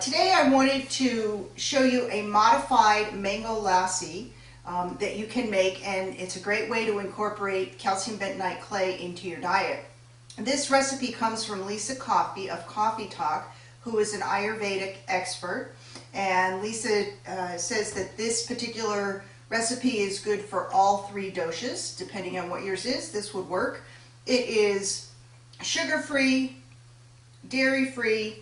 Today I wanted to show you a modified mango lassi that you can make, and it's a great way to incorporate calcium bentonite clay into your diet. This recipe comes from Lisa Coffee of Coffee Talk, who is an Ayurvedic expert, and Lisa says that this particular recipe is good for all three doshas. Depending on what yours is, this would work. It is sugar-free, dairy-free,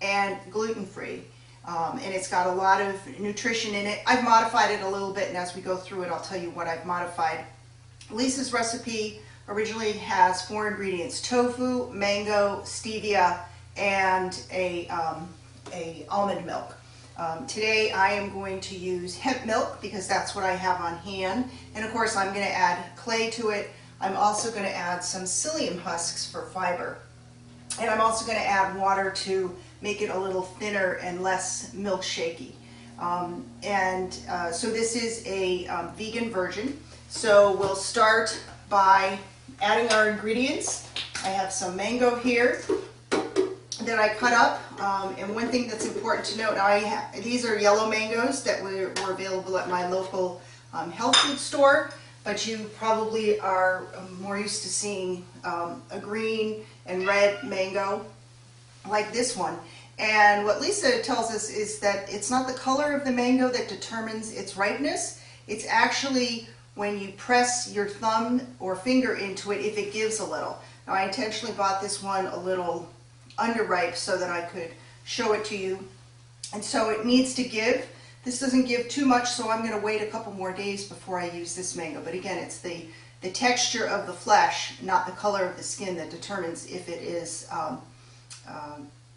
and gluten-free, and it's got a lot of nutrition in it. I've modified it a little bit, and as we go through it I'll tell you what I've modified. Lisa's recipe originally has 4 ingredients: tofu, mango, stevia, and a almond milk. Today I am going to use hemp milk because that's what I have on hand, and of course I'm going to add clay to it. I'm also going to add some psyllium husks for fiber, and I'm also going to add water to make it a little thinner and less milkshakey. So this is a vegan version. So we'll start by adding our ingredients. I have some mango here that I cut up, and one thing that's important to note, these are yellow mangoes that were available at my local health food store, but you probably are more used to seeing a green and red mango like this one. And what Lisa tells us is that it's not the color of the mango that determines its ripeness. It's actually when you press your thumb or finger into it, if it gives a little. Now I intentionally bought this one a little underripe so that I could show it to you. And so it needs to give. This doesn't give too much, so I'm going to wait a couple more days before I use this mango. But again, it's the texture of the flesh, not the color of the skin, that determines if it is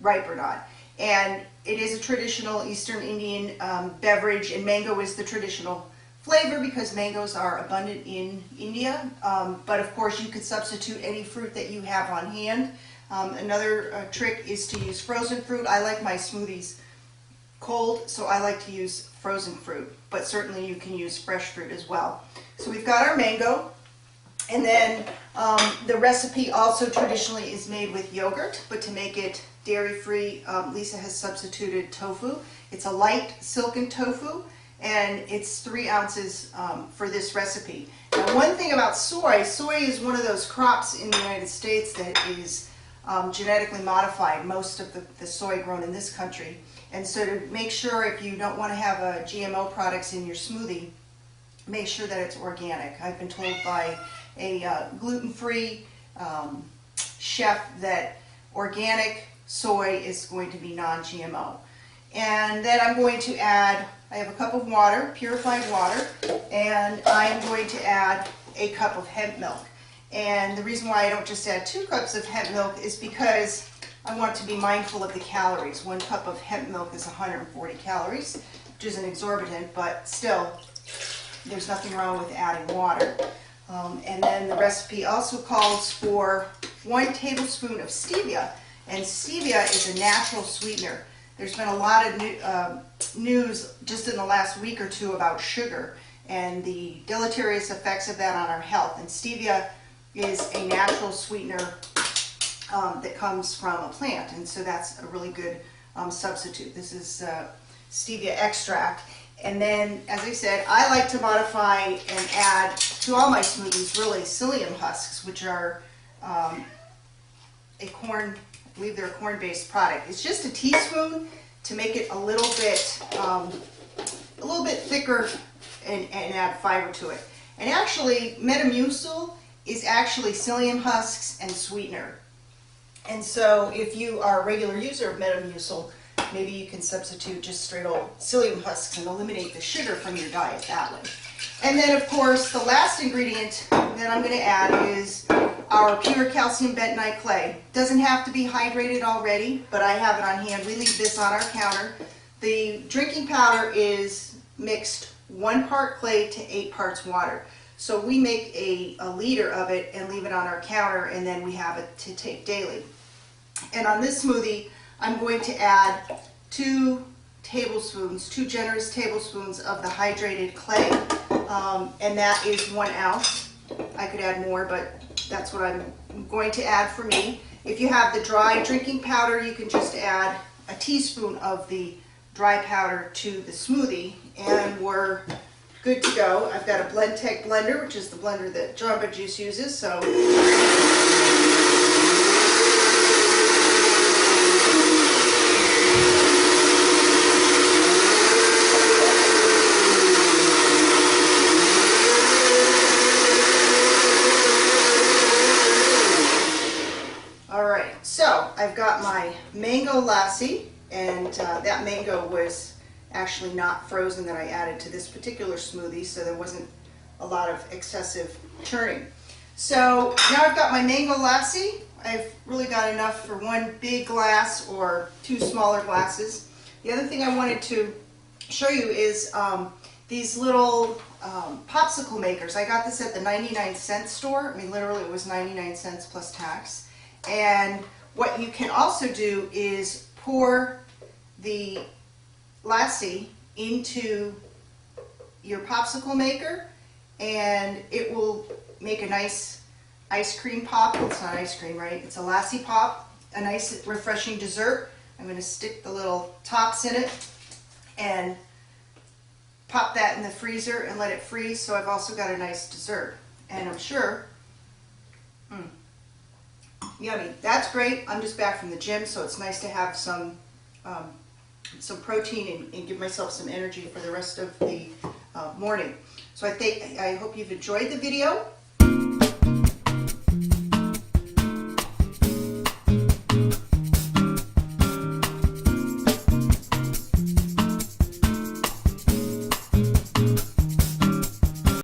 ripe or not. And it is a traditional Eastern Indian beverage, and mango is the traditional flavor because mangoes are abundant in India. But of course you could substitute any fruit that you have on hand. Another trick is to use frozen fruit. I like my smoothies cold, so I like to use frozen fruit, but certainly you can use fresh fruit as well. So we've got our mango, and then the recipe also traditionally is made with yogurt, but to make it dairy-free, Lisa has substituted tofu. It's a light silken tofu, and it's 3 ounces for this recipe. Now, one thing about soy is one of those crops in the United States that is genetically modified, most of the soy grown in this country. And so to make sure, if you don't want to have GMO products in your smoothie, make sure that it's organic. I've been told by a gluten-free chef that organic soy is going to be non-GMO. And then I'm going to add, I have a cup of water, purified water, and I'm going to add a cup of hemp milk. And the reason why I don't just add 2 cups of hemp milk is because I want to be mindful of the calories. 1 cup of hemp milk is 140 calories, which isn't exorbitant, but still, there's nothing wrong with adding water. And then the recipe also calls for 1 tablespoon of stevia, and stevia is a natural sweetener. There's been a lot of news just in the last week or 2 about sugar and the deleterious effects of that on our health, and stevia is a natural sweetener that comes from a plant, and so that's a really good substitute. This is stevia extract. And then, as I said, I like to modify and add to all my smoothies really psyllium husks, which are a corn, I believe they're a corn-based product. It's just a teaspoon to make it a little bit thicker and add fiber to it. And actually, Metamucil is actually psyllium husks and sweetener. And so if you are a regular user of Metamucil, maybe you can substitute just straight old psyllium husks and eliminate the sugar from your diet that way. And then, of course, the last ingredient that I'm going to add is our pure calcium bentonite clay. Doesn't have to be hydrated already, but I have it on hand. We leave this on our counter. The drinking powder is mixed 1 part clay to 8 parts water. So we make a liter of it and leave it on our counter, and then we have it to take daily. And on this smoothie, I'm going to add 2 generous tablespoons of the hydrated clay, and that is 1 ounce. I could add more, but that's what I'm going to add for me. If you have the dry drinking powder, you can just add a teaspoon of the dry powder to the smoothie, and we're good to go. I've got a BlendTech blender, which is the blender that Jamba Juice uses, so so I've got my mango lassi, and that mango was actually not frozen that I added to this particular smoothie, so there wasn't a lot of excessive churning. So now I've got my mango lassi. I've really got enough for one big glass or two smaller glasses. The other thing I wanted to show you is these little popsicle makers. I got this at the 99-cent store. I mean, literally it was 99 cents plus tax. And what you can also do is pour the lassi into your popsicle maker, and it will make a nice ice cream pop. It's not ice cream, right? It's a lassi pop, a nice refreshing dessert. I'm going to stick the little tops in it and pop that in the freezer and let it freeze, so I've also got a nice dessert. And I'm sure, yummy. That's great. I'm just back from the gym, so it's nice to have some protein and give myself some energy for the rest of the morning. So I hope you've enjoyed the video.